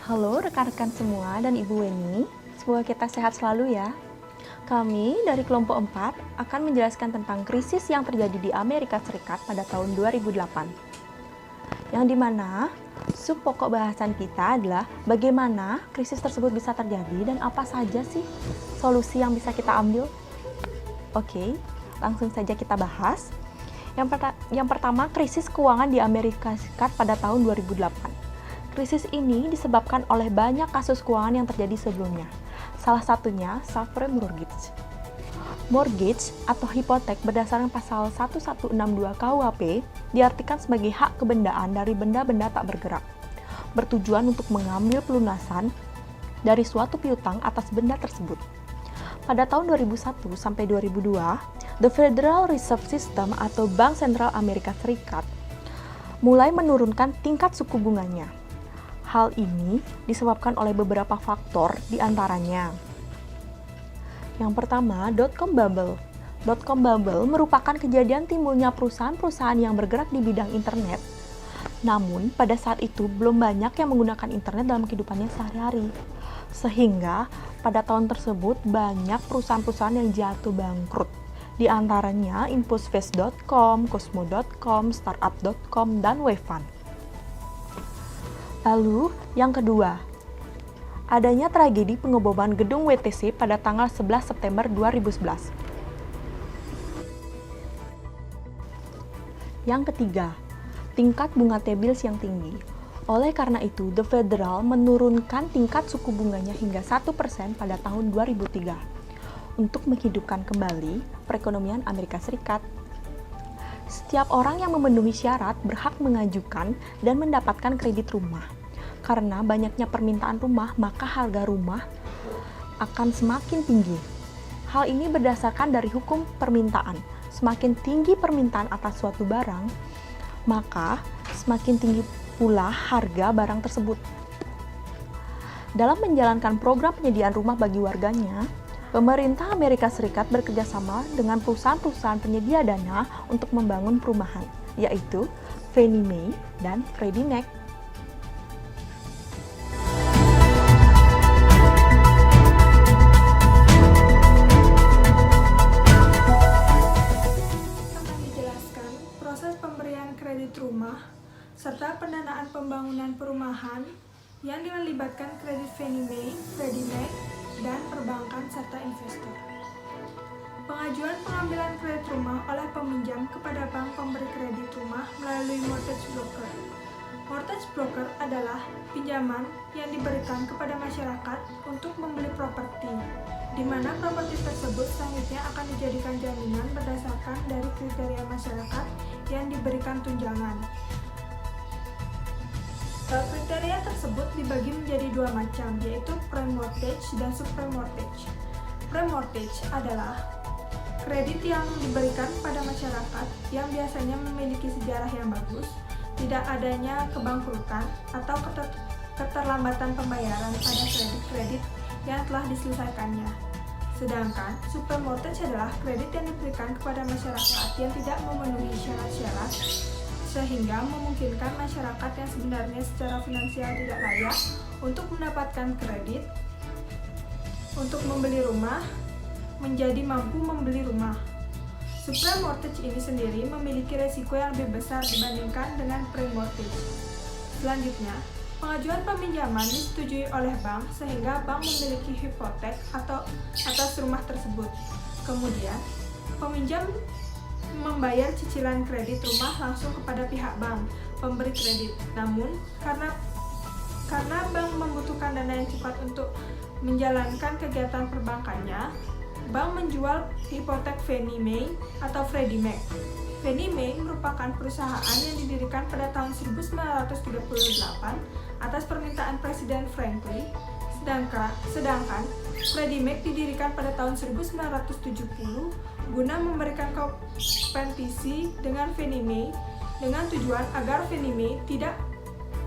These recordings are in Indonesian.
Halo rekan-rekan semua dan Ibu Weni, semoga kita sehat selalu ya. Kami dari kelompok 4 akan menjelaskan tentang krisis yang terjadi di Amerika Serikat pada tahun 2008. Yang dimana sub pokok bahasan kita adalah bagaimana krisis tersebut bisa terjadi dan apa saja sih solusi yang bisa kita ambil. Oke, langsung saja kita bahas. Yang pertama, krisis keuangan di Amerika Serikat pada tahun 2008. Krisis ini disebabkan oleh banyak kasus keuangan yang terjadi sebelumnya. Salah satunya subprime mortgage. Mortgage atau hipotek berdasarkan pasal 1162 KUHP diartikan sebagai hak kebendaan dari benda-benda tak bergerak, bertujuan untuk mengambil pelunasan dari suatu piutang atas benda tersebut. Pada tahun 2001 sampai 2002, The Federal Reserve System atau Bank Sentral Amerika Serikat mulai menurunkan tingkat suku bunganya. Hal ini disebabkan oleh beberapa faktor, diantaranya. Yang pertama, dot-com bubble. Dot-com bubble merupakan kejadian timbulnya perusahaan-perusahaan yang bergerak di bidang internet. Namun, pada saat itu belum banyak yang menggunakan internet dalam kehidupannya sehari-hari. Sehingga, pada tahun tersebut banyak perusahaan-perusahaan yang jatuh bangkrut. Di antaranya Infospace.com, Cosmo.com, Startup.com, dan Wavefund. Lalu, yang kedua, adanya tragedi pengeboman gedung WTC pada tanggal 11 September 2011. Yang ketiga, tingkat bunga T-bills yang tinggi. Oleh karena itu, The Federal menurunkan tingkat suku bunganya hingga 1% pada tahun 2003 untuk menghidupkan kembali perekonomian Amerika Serikat. Setiap orang yang memenuhi syarat berhak mengajukan dan mendapatkan kredit rumah. Karena banyaknya permintaan rumah, maka harga rumah akan semakin tinggi. Hal ini berdasarkan dari hukum permintaan. Semakin tinggi permintaan atas suatu barang, maka semakin tinggi pula harga barang tersebut. Dalam menjalankan program penyediaan rumah bagi warganya, pemerintah Amerika Serikat bekerjasama dengan perusahaan-perusahaan penyedia dana untuk membangun perumahan, yaitu Fannie Mae dan Freddie Mac. Akan dijelaskan proses pemberian kredit rumah serta pendanaan pembangunan perumahan yang melibatkan kredit Fannie Mae, Freddie Mac, dan perbankan serta investor. Pengajuan pengambilan kredit rumah oleh peminjam kepada bank pemberi kredit rumah melalui mortgage broker. Mortgage broker adalah pinjaman yang diberikan kepada masyarakat untuk membeli properti, di mana properti tersebut selanjutnya akan dijadikan jaminan berdasarkan dari kriteria masyarakat yang diberikan tunjangan. Kriteria tersebut dibagi menjadi dua macam, yaitu prime mortgage dan subprime mortgage. Prime mortgage adalah kredit yang diberikan pada masyarakat yang biasanya memiliki sejarah yang bagus, tidak adanya kebangkrutan atau keterlambatan pembayaran pada kredit-kredit yang telah diselesaikannya. Sedangkan subprime mortgage adalah kredit yang diberikan kepada masyarakat yang tidak memenuhi syarat-syarat sehingga memungkinkan masyarakat yang sebenarnya secara finansial tidak layak untuk mendapatkan kredit untuk membeli rumah menjadi mampu membeli rumah. Subprime mortgage ini sendiri memiliki resiko yang lebih besar dibandingkan dengan prime mortgage. Selanjutnya, pengajuan peminjaman disetujui oleh bank sehingga bank memiliki hipotek atau atas rumah tersebut. Kemudian, peminjam membayar cicilan kredit rumah langsung kepada pihak bank pemberi kredit. Namun, karena bank membutuhkan dana yang cepat untuk menjalankan kegiatan perbankannya, bank menjual hipotek Fannie Mae atau Freddie Mac. Fannie Mae merupakan perusahaan yang didirikan pada tahun 1938 atas permintaan Presiden Franklin, sedangkan Freddie Mac didirikan pada tahun 1970 guna memberikan kompetisi dengan Fannie Mae dengan tujuan agar Fannie Mae tidak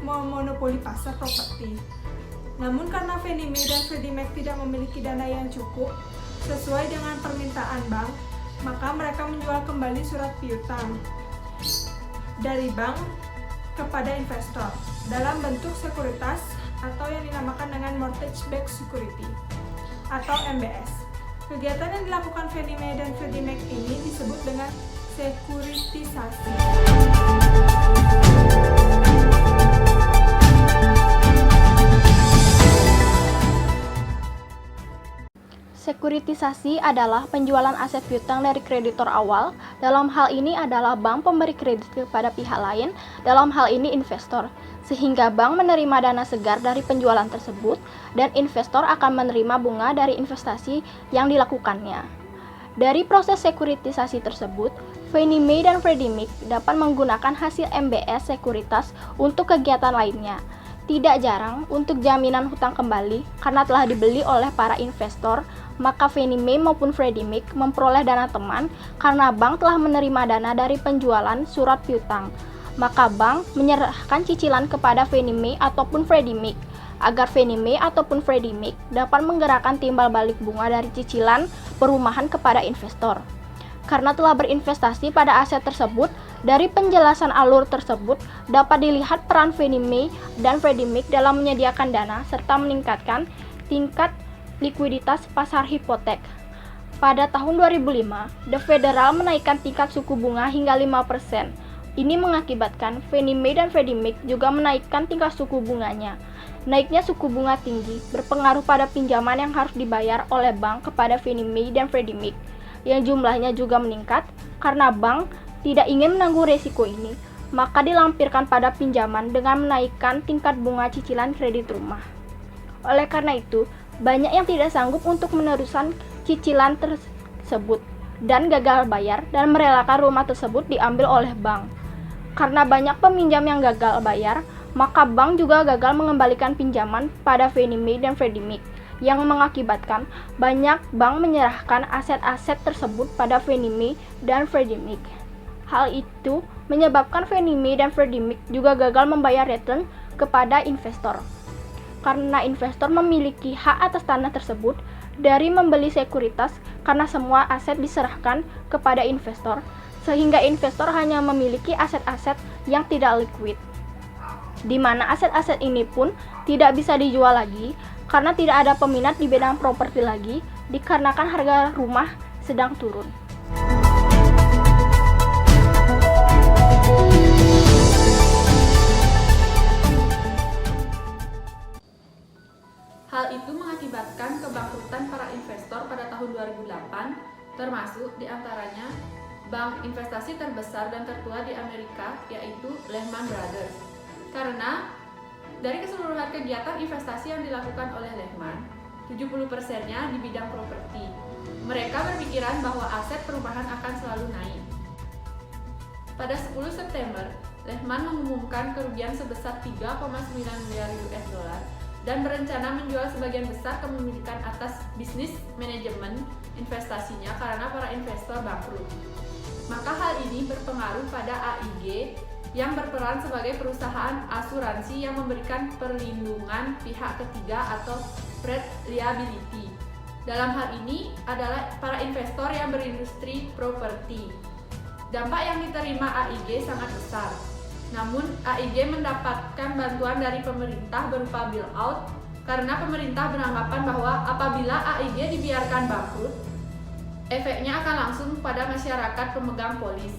memonopoli pasar properti. Namun karena Fannie Mae dan Freddie Mac tidak memiliki dana yang cukup sesuai dengan permintaan bank, maka mereka menjual kembali surat piutang dari bank kepada investor dalam bentuk sekuritas atau yang dinamakan dengan Mortgage Backed Security atau MBS. Kegiatan yang dilakukan Fannie Mae dan Freddie Mac ini disebut dengan sekuritisasi. Sekuritisasi adalah penjualan aset piutang dari kreditor awal. Dalam hal ini adalah bank pemberi kredit kepada pihak lain, dalam hal ini investor. Sehingga bank menerima dana segar dari penjualan tersebut dan investor akan menerima bunga dari investasi yang dilakukannya. Dari proses sekuritisasi tersebut, Fannie Mae dan Freddie Mac dapat menggunakan hasil MBS sekuritas untuk kegiatan lainnya. Tidak jarang untuk jaminan hutang kembali karena telah dibeli oleh para investor, maka Fannie Mae maupun Freddie Mac memperoleh dana teman karena bank telah menerima dana dari penjualan surat piutang. Maka bank menyerahkan cicilan kepada Fannie Mae ataupun Freddie Mac agar Fannie Mae ataupun Freddie Mac dapat menggerakkan timbal balik bunga dari cicilan perumahan kepada investor. Karena telah berinvestasi pada aset tersebut, dari penjelasan alur tersebut dapat dilihat peran Fannie Mae dan Freddie Mac dalam menyediakan dana serta meningkatkan tingkat likuiditas pasar hipotek. Pada tahun 2005, The Federal menaikkan tingkat suku bunga hingga 5%. Ini mengakibatkan Fannie Mae dan Freddie Mac juga menaikkan tingkat suku bunganya. Naiknya suku bunga tinggi berpengaruh pada pinjaman yang harus dibayar oleh bank kepada Fannie Mae dan Freddie Mac, yang jumlahnya juga meningkat karena bank tidak ingin menanggung resiko ini, maka dilampirkan pada pinjaman dengan menaikkan tingkat bunga cicilan kredit rumah. Oleh karena itu, banyak yang tidak sanggup untuk meneruskan cicilan tersebut dan gagal bayar dan merelakan rumah tersebut diambil oleh bank. Karena banyak peminjam yang gagal bayar, maka bank juga gagal mengembalikan pinjaman pada Fannie Mae dan Freddie Mac, yang mengakibatkan banyak bank menyerahkan aset-aset tersebut pada Fannie Mae dan Freddie Mac. Hal itu menyebabkan Fannie Mae dan Freddie Mac juga gagal membayar return kepada investor. Karena investor memiliki hak atas tanah tersebut dari membeli sekuritas karena semua aset diserahkan kepada investor, sehingga investor hanya memiliki aset-aset yang tidak liquid, di mana aset-aset ini pun tidak bisa dijual lagi karena tidak ada peminat di bidang properti lagi dikarenakan harga rumah sedang turun. Hal itu mengakibatkan kebangkrutan para investor pada tahun 2008, termasuk diantaranya bank investasi terbesar dan tertua di Amerika, yaitu Lehman Brothers. Karena dari keseluruhan kegiatan investasi yang dilakukan oleh Lehman, 70%-nya di bidang properti. Mereka berpikiran bahwa aset perumahan akan selalu naik. Pada 10 September, Lehman mengumumkan kerugian sebesar 3,9 miliar US dollar dan berencana menjual sebagian besar kepemilikan atas bisnis manajemen investasinya karena para investor bangkrut. Maka hal ini berpengaruh pada AIG yang berperan sebagai perusahaan asuransi yang memberikan perlindungan pihak ketiga atau threat liability. Dalam hal ini adalah para investor yang berindustri properti. Dampak yang diterima AIG sangat besar. Namun, AIG mendapatkan bantuan dari pemerintah berupa bailout karena pemerintah beranggapan bahwa apabila AIG dibiarkan bangkrut, efeknya akan langsung pada masyarakat pemegang polis.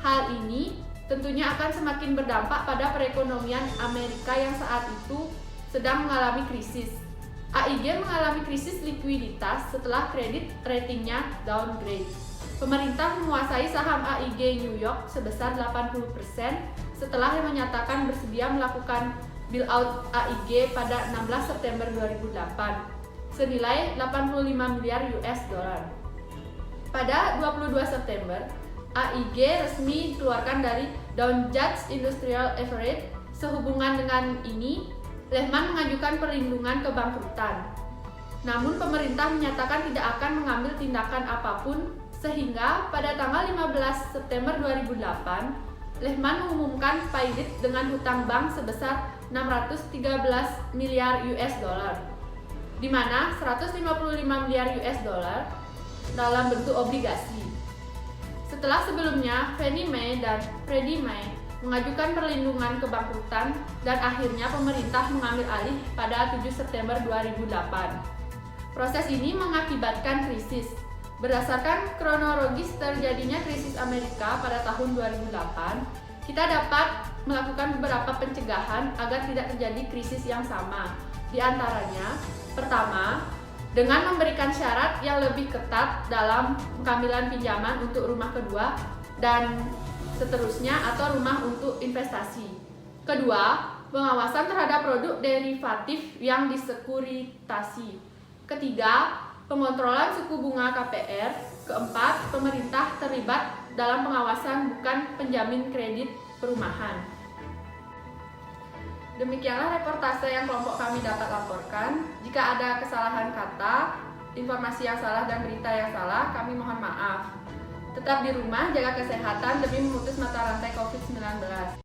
Hal ini tentunya akan semakin berdampak pada perekonomian Amerika yang saat itu sedang mengalami krisis. AIG mengalami krisis likuiditas setelah kredit ratingnya downgrade. Pemerintah menguasai saham AIG New York sebesar 80% setelah menyatakan bersedia melakukan bailout AIG pada 16 September 2008 senilai 85 miliar US dollar. Pada 22 September, AIG resmi dikeluarkan dari Dow Jones Industrial Average. Sehubungan dengan ini, Lehman mengajukan perlindungan kebangkrutan. Namun pemerintah menyatakan tidak akan mengambil tindakan apapun sehingga pada tanggal 15 September 2008, Lehman mengumumkan pailit dengan hutang bank sebesar 613 miliar US dollar, di mana 155 miliar US dollar dalam bentuk obligasi. Setelah sebelumnya Fannie Mae dan Freddie Mac mengajukan perlindungan kebangkrutan, dan akhirnya pemerintah mengambil alih pada 7 September 2008. Proses ini mengakibatkan krisis. Berdasarkan kronologis terjadinya krisis Amerika pada tahun 2008, kita dapat melakukan beberapa pencegahan agar tidak terjadi krisis yang sama. Di antaranya, pertama, dengan memberikan syarat yang lebih ketat dalam pengambilan pinjaman untuk rumah kedua dan seterusnya atau rumah untuk investasi. Kedua, pengawasan terhadap produk derivatif yang disekuritasi. Ketiga, pengontrolan suku bunga KPR. Keempat, pemerintah terlibat dalam pengawasan bukan penjamin kredit perumahan. Demikianlah reportase yang kelompok kami dapat laporkan. Jika ada kesalahan kata, informasi yang salah dan berita yang salah, kami mohon maaf. Tetap di rumah, jaga kesehatan demi memutus mata rantai COVID-19.